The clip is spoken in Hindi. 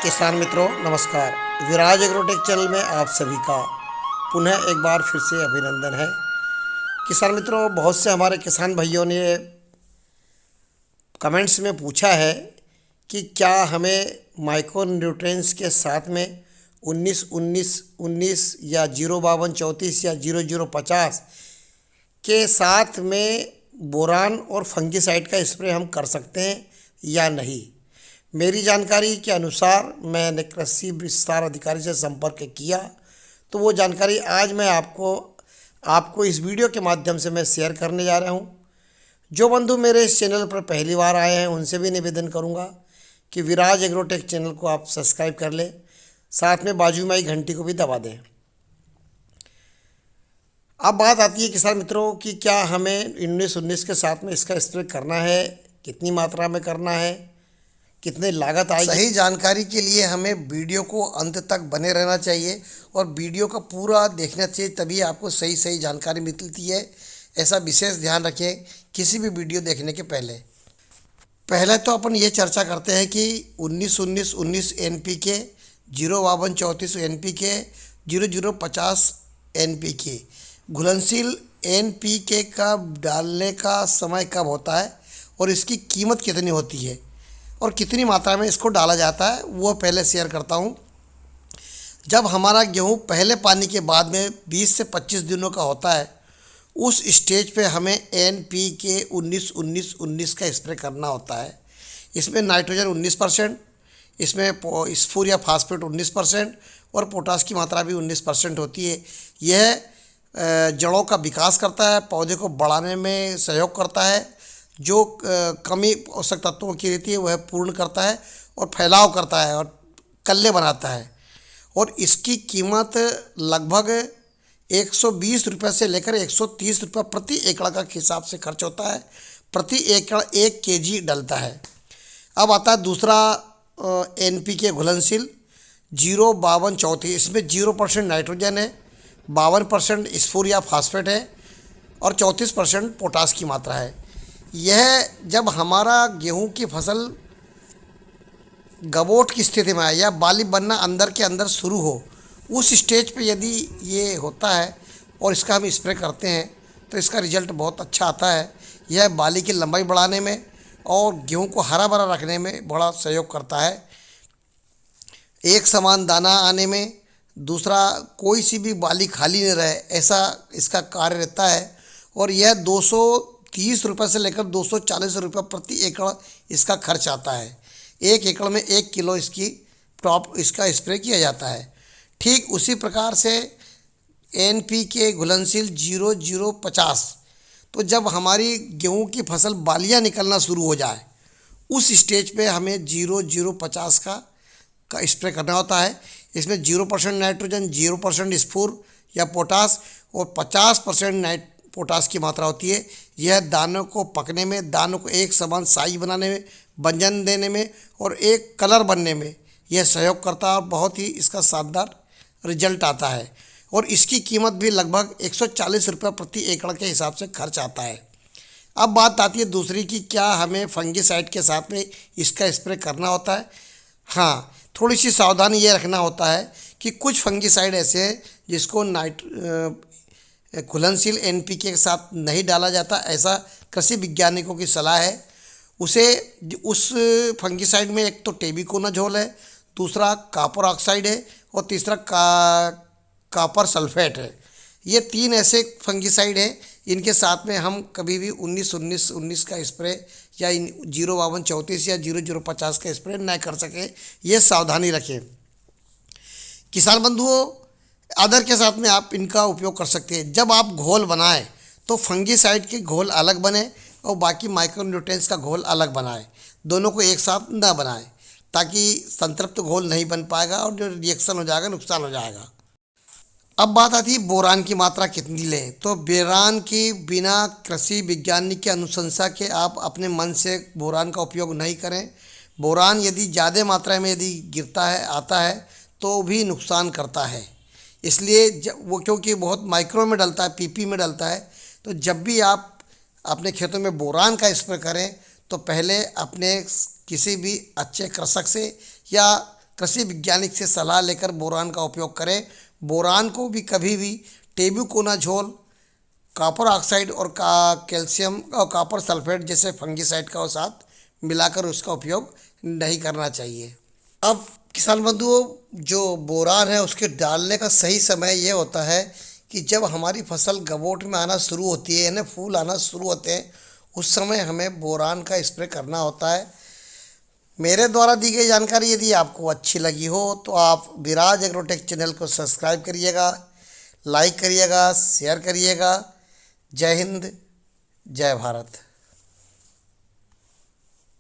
किसान मित्रों नमस्कार। विराज एग्रोटेक चैनल में आप सभी का पुनः एक बार फिर से अभिनंदन है। किसान मित्रों, बहुत से हमारे किसान भाइयों ने कमेंट्स में पूछा है कि क्या हमें माइक्रो न्यूट्रिएंट्स के साथ में 19-19-19 या 0-52-34 या 00-50 के साथ में बोरान और फंगिसाइड का स्प्रे हम कर सकते हैं या नहीं। मेरी जानकारी के अनुसार मैंने कृषि विस्तार अधिकारी से संपर्क किया, तो वो जानकारी आज मैं आपको इस वीडियो के माध्यम से मैं शेयर करने जा रहा हूँ। जो बंधु मेरे इस चैनल पर पहली बार आए हैं उनसे भी निवेदन करूँगा कि विराज एग्रोटेक चैनल को आप सब्सक्राइब कर लें, साथ में बाजू में आई घंटी को भी दबा दें। अब बात आती है किसान मित्रों कि क्या हमें 19-19 के साथ में इसका स्प्रे करना है, कितनी मात्रा में करना है, कितने लागत आएगी। सही जानकारी के लिए हमें वीडियो को अंत तक बने रहना चाहिए और वीडियो का पूरा देखना चाहिए, तभी आपको सही जानकारी मिलती है। ऐसा विशेष ध्यान रखें किसी भी वीडियो देखने के पहले तो अपन ये चर्चा करते हैं कि 19-19-19 NPK, 0-52-34 NPK, 00-50 NPK घुलनशील NPK का डालने का समय कब होता है और इसकी कीमत कितनी होती है और कितनी मात्रा में इसको डाला जाता है, वो पहले शेयर करता हूँ। जब हमारा गेहूँ पहले पानी के बाद में 20 से 25 दिनों का होता है, उस स्टेज पे हमें NPK 19-19-19 का स्प्रे करना होता है। इसमें नाइट्रोजन 19%, इसमें स्फूर या फास्फेट 19% और पोटास की मात्रा भी 19% होती है। यह जड़ों का विकास करता है, पौधे को बढ़ाने में सहयोग करता है, जो कमी पोषक तत्वों की रहती है वह पूर्ण करता है और फैलाव करता है और कल्ले बनाता है। और इसकी कीमत लगभग 120 रुपये से लेकर 130 रुपये प्रति एकड़ का हिसाब से खर्च होता है। प्रति एकड़ 1 kg डलता है। अब आता है दूसरा NPK घुलनशील 0-52-34। इसमें 0% नाइट्रोजन है, 52% स्फूर या फास्फेट है और 34% पोटास की मात्रा है। यह जब हमारा गेहूं की फसल गबोट की स्थिति में आए या बाली बनना अंदर के अंदर शुरू हो, उस स्टेज पे यदि ये होता है और इसका हम स्प्रे करते हैं तो इसका रिजल्ट बहुत अच्छा आता है। यह बाली की लंबाई बढ़ाने में और गेहूं को हरा भरा रखने में बड़ा सहयोग करता है। एक समान दाना आने में, दूसरा कोई सी भी बाली खाली नहीं रहे, ऐसा इसका कार्य रहता है। और यह 230 रुपये से लेकर 240 रुपये प्रति एकड़ इसका खर्च आता है। 1 एकड़ में 1 किलो इसका स्प्रे किया जाता है। ठीक उसी प्रकार से NPK घुलनशील 00-50, तो जब हमारी गेहूं की फसल बालियां निकलना शुरू हो जाए, उस स्टेज पे हमें 00-50 का स्प्रे करना होता है। इसमें 0% नाइट्रोजन, 0% स्फूर या पोटास और 50% पोटास की मात्रा होती है। यह दानों को पकने में, दानों को एक समान साइज बनाने में, वंजन देने में और एक कलर बनने में यह सहयोग करता है और बहुत ही इसका शानदार रिजल्ट आता है। और इसकी कीमत भी लगभग 140 रुपये प्रति एकड़ के हिसाब से खर्च आता है। अब बात आती है दूसरी कि क्या हमें फंगिसाइड के साथ में इसका स्प्रे करना होता है। हाँ, थोड़ी सी सावधानी ये रखना होता है कि कुछ फंगिसाइड ऐसे हैं जिसको घुलनशील NPK के साथ नहीं डाला जाता, ऐसा कृषि वैज्ञानिकों की सलाह है। उस फंगिसाइड में एक तो टेबिकोनाजोल है, दूसरा कॉपर ऑक्साइड है और तीसरा कॉपर सल्फेट है। ये 3 ऐसे फंगिसाइड हैं, इनके साथ में हम कभी भी 19-19-19 का स्प्रे या 0-52-34 या 00-50 का स्प्रे न कर सकें, ये सावधानी रखें। किसान बंधुओं, अदर के साथ में आप इनका उपयोग कर सकते हैं। जब आप घोल बनाएं तो फंगिसाइड के घोल अलग बने और बाकी माइक्रो न्यूट्रिएंट्स का घोल अलग बनाएं। दोनों को एक साथ ना बनाएं, ताकि संतृप्त घोल नहीं बन पाएगा और जो रिएक्शन हो जाएगा, नुकसान हो जाएगा। अब बात आती है बोरान की मात्रा कितनी लें। तो बोरान की बिना कृषि वैज्ञानिक के अनुशंसा के आप अपने मन से बोरान का उपयोग नहीं करें। बोरान यदि ज़्यादा मात्रा में यदि गिरता है, आता है, तो भी नुकसान करता है। इसलिए वो क्योंकि बहुत माइक्रो में डलता है, PP में डलता है, तो जब भी आप अपने खेतों में बोरान का स्प्रे करें तो पहले अपने किसी भी अच्छे कृषक से या कृषि वैज्ञानिक से सलाह लेकर बोरान का उपयोग करें। बोरान को भी कभी भी टेबुकोनाजोल, कॉपर ऑक्साइड और कैल्शियम और कॉपर सल्फेट जैसे फंगिसाइड का साथ मिलाकर उसका उपयोग नहीं करना चाहिए। अब किसान बंधुओं, जो बोरान है उसके डालने का सही समय ये होता है कि जब हमारी फसल गबोट में आना शुरू होती है, यानी फूल आना शुरू होते हैं, उस समय हमें बोरान का स्प्रे करना होता है। मेरे द्वारा दी गई जानकारी यदि आपको अच्छी लगी हो तो आप विराज एग्रोटेक चैनल को सब्सक्राइब करिएगा, लाइक करिएगा, शेयर करिएगा। जय हिंद, जय भारत।